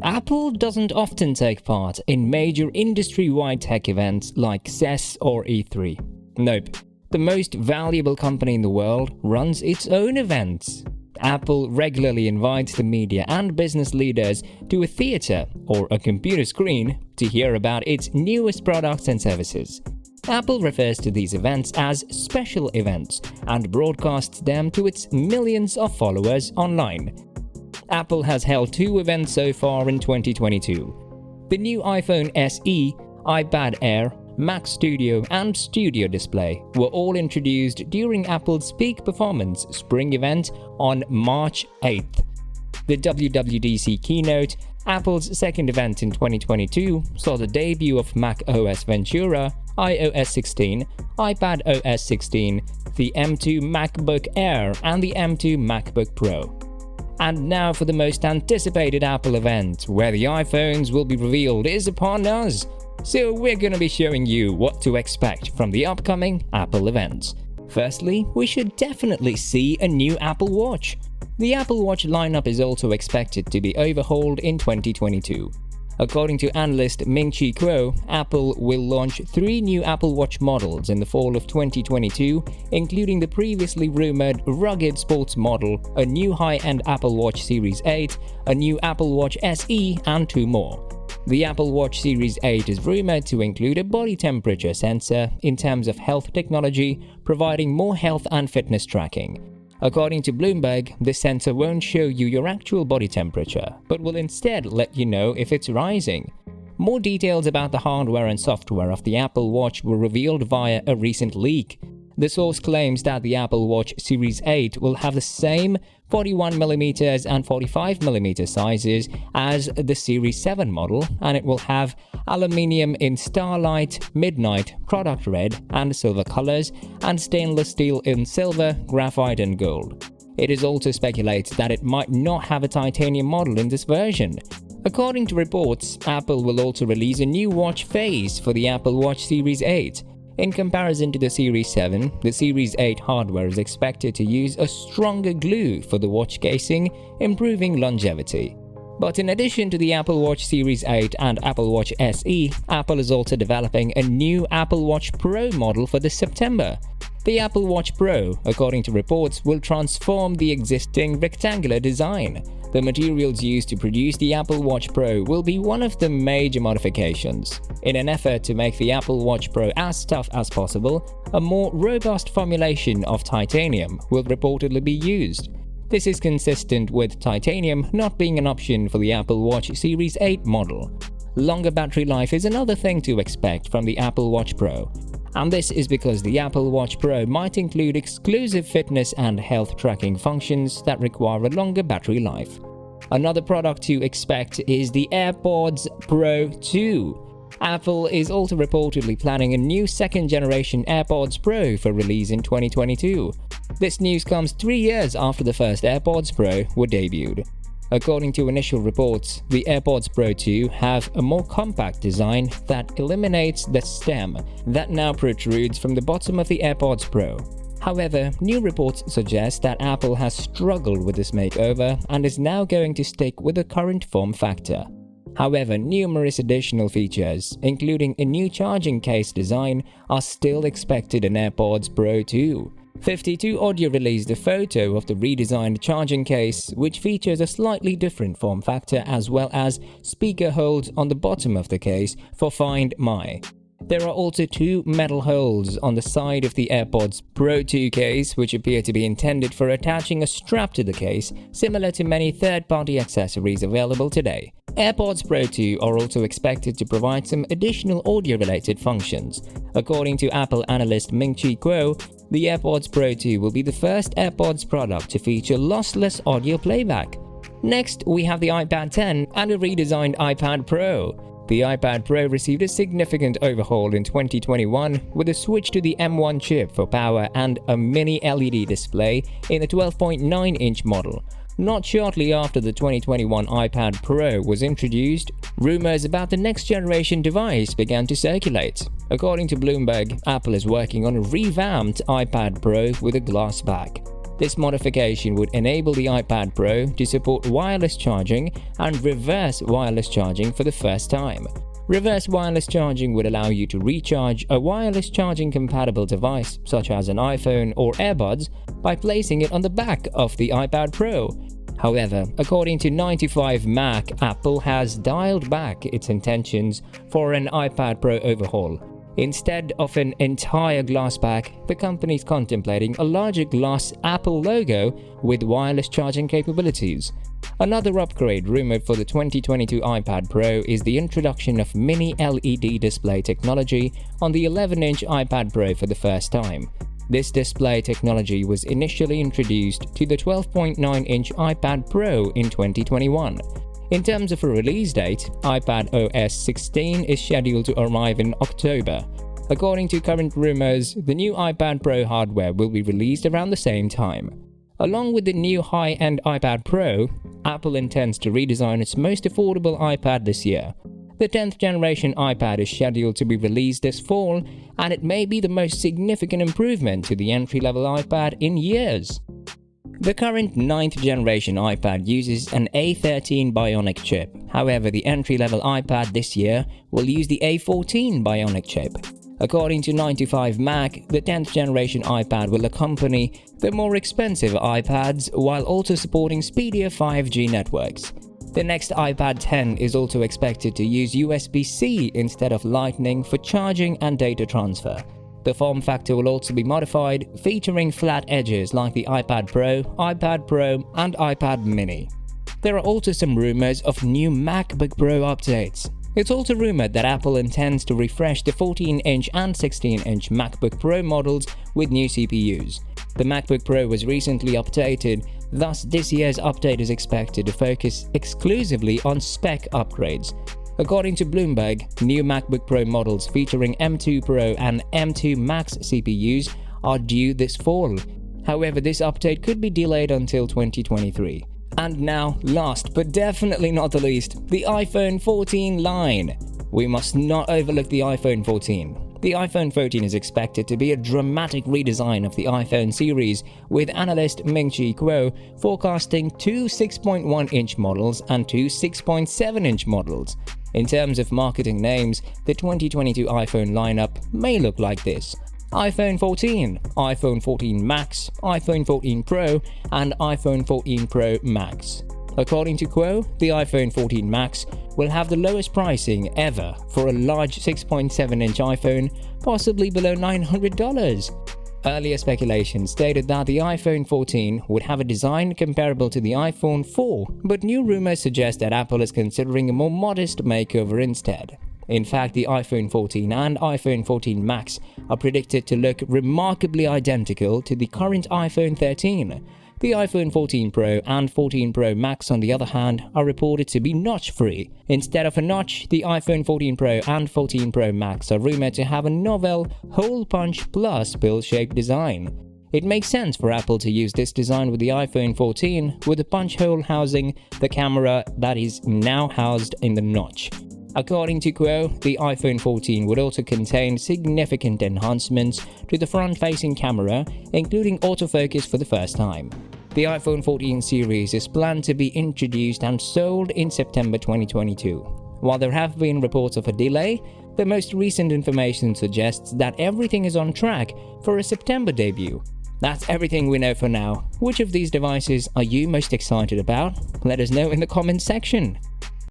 Apple doesn't often take part in major industry-wide tech events like CES or E3. Nope, the most valuable company in the world runs its own events. Apple regularly invites the media and business leaders to a theater or a computer screen to hear about its newest products and services. Apple refers to these events as special events and broadcasts them to its millions of followers online. Apple has held 2 events so far in 2022. The new iPhone SE, iPad Air, Mac Studio and Studio Display were all introduced during Apple's Peak Performance Spring event on March 8th. The WWDC keynote, Apple's second event in 2022, saw the debut of macOS Ventura, iOS 16, iPadOS 16, the M2 MacBook Air and the M2 MacBook Pro. And now for the most anticipated Apple event, where the iPhones will be revealed, is upon us. So we're going to be showing you what to expect from the upcoming Apple events. Firstly, we should definitely see a new Apple Watch. The Apple Watch lineup is also expected to be overhauled in 2022. According to analyst Ming-Chi Kuo, Apple will launch 3 new Apple Watch models in the fall of 2022, including the previously rumored rugged sports model, a new high-end Apple Watch Series 8, a new Apple Watch SE, and 2 more. The Apple Watch Series 8 is rumored to include a body temperature sensor in terms of health technology, providing more health and fitness tracking. According to Bloomberg, this sensor won't show you your actual body temperature, but will instead let you know if it's rising. More details about the hardware and software of the Apple Watch were revealed via a recent leak. The source claims that the Apple Watch Series 8 will have the same 41mm and 45mm sizes as the Series 7 model, and it will have aluminium in Starlight, Midnight, Product Red, and silver colors, and stainless steel in silver, graphite, and gold. It is also speculated that it might not have a titanium model in this version. According to reports, Apple will also release a new watch face for the Apple Watch Series 8. In comparison to the Series 7, the Series 8 hardware is expected to use a stronger glue for the watch casing, improving longevity. But in addition to the Apple Watch Series 8 and Apple Watch SE, Apple is also developing a new Apple Watch Pro model for this September. The Apple Watch Pro, according to reports, will transform the existing rectangular design. The materials used to produce the Apple Watch Pro will be one of the major modifications. In an effort to make the Apple Watch Pro as tough as possible, a more robust formulation of titanium will reportedly be used. This is consistent with titanium not being an option for the Apple Watch Series 8 model. Longer battery life is another thing to expect from the Apple Watch Pro. And this is because the Apple Watch Pro might include exclusive fitness and health tracking functions that require a longer battery life. Another product to expect is the AirPods Pro 2. Apple is also reportedly planning a new second-generation AirPods Pro for release in 2022. This news comes 3 years after the first AirPods Pro were debuted. According to initial reports, the AirPods Pro 2 have a more compact design that eliminates the stem that now protrudes from the bottom of the AirPods Pro. However, new reports suggest that Apple has struggled with this makeover and is now going to stick with the current form factor. However, numerous additional features, including a new charging case design, are still expected in AirPods Pro 2. 52 Audio released a photo of the redesigned charging case, which features a slightly different form factor as well as speaker holes on the bottom of the case for Find My. There are also 2 metal holes on the side of the AirPods Pro 2 case, which appear to be intended for attaching a strap to the case, similar to many third-party accessories available today. AirPods Pro 2 are also expected to provide some additional audio-related functions. According to Apple analyst Ming-Chi Kuo, the AirPods Pro 2 will be the first AirPods product to feature lossless audio playback. Next, we have the iPad 10 and a redesigned iPad Pro. The iPad Pro received a significant overhaul in 2021 with a switch to the M1 chip for power and a mini LED display in the 12.9-inch model. Not shortly after the 2021 iPad Pro was introduced, rumors about the next-generation device began to circulate. According to Bloomberg, Apple is working on a revamped iPad Pro with a glass back. This modification would enable the iPad Pro to support wireless charging and reverse wireless charging for the first time. Reverse wireless charging would allow you to recharge a wireless charging compatible device, such as an iPhone or AirPods, by placing it on the back of the iPad Pro. However, according to 95Mac, Apple has dialed back its intentions for an iPad Pro overhaul. Instead of an entire glass back, the company is contemplating a larger glass Apple logo with wireless charging capabilities. Another upgrade rumored for the 2022 iPad Pro is the introduction of mini LED display technology on the 11-inch iPad Pro for the first time. This display technology was initially introduced to the 12.9-inch iPad Pro in 2021. In terms of a release date, iPadOS 16 is scheduled to arrive in October. According to current rumors, the new iPad Pro hardware will be released around the same time. Along with the new high-end iPad Pro, Apple intends to redesign its most affordable iPad this year. The 10th generation iPad is scheduled to be released this fall, and it may be the most significant improvement to the entry-level iPad in years. The current 9th generation iPad uses an A13 Bionic chip. However, the entry-level iPad this year will use the A14 Bionic chip. According to 95Mac, the 10th generation iPad will accompany the more expensive iPads while also supporting speedier 5G networks. The next iPad 10 is also expected to use USB-C instead of Lightning for charging and data transfer. The form factor will also be modified, featuring flat edges like the iPad Pro, and iPad Mini. There are also some rumors of new MacBook Pro updates. It's also rumored that Apple intends to refresh the 14-inch and 16-inch MacBook Pro models with new CPUs. The MacBook Pro was recently updated, thus this year's update is expected to focus exclusively on spec upgrades. According to Bloomberg, new MacBook Pro models featuring M2 Pro and M2 Max CPUs are due this fall. However, this update could be delayed until 2023. And now, last but definitely not the least, the iPhone 14 line. We must not overlook the iPhone 14. The iPhone 14 is expected to be a dramatic redesign of the iPhone series, with analyst Ming-Chi Kuo forecasting two 6.1-inch models and two 6.7-inch models. In terms of marketing names, the 2022 iPhone lineup may look like this: iPhone 14, iPhone 14 Max, iPhone 14 Pro, and iPhone 14 Pro Max. According to Kuo, the iPhone 14 Max will have the lowest pricing ever for a large 6.7-inch iPhone, possibly below $900. Earlier speculation stated that the iPhone 14 would have a design comparable to the iPhone 4, but new rumors suggest that Apple is considering a more modest makeover instead. In fact, the iPhone 14 and iPhone 14 Max are predicted to look remarkably identical to the current iPhone 13. The iPhone 14 Pro and 14 Pro Max, on the other hand, are reported to be notch-free. Instead of a notch, the iPhone 14 Pro and 14 Pro Max are rumored to have a novel hole punch plus pill-shaped design. It makes sense for Apple to use this design with the iPhone 14, with the punch hole housing the camera that is now housed in the notch. According to Kuo, the iPhone 14 would also contain significant enhancements to the front-facing camera, including autofocus for the first time. The iPhone 14 series is planned to be introduced and sold in September 2022. While there have been reports of a delay, the most recent information suggests that everything is on track for a September debut. That's everything we know for now. Which of these devices are you most excited about? Let us know in the comments section.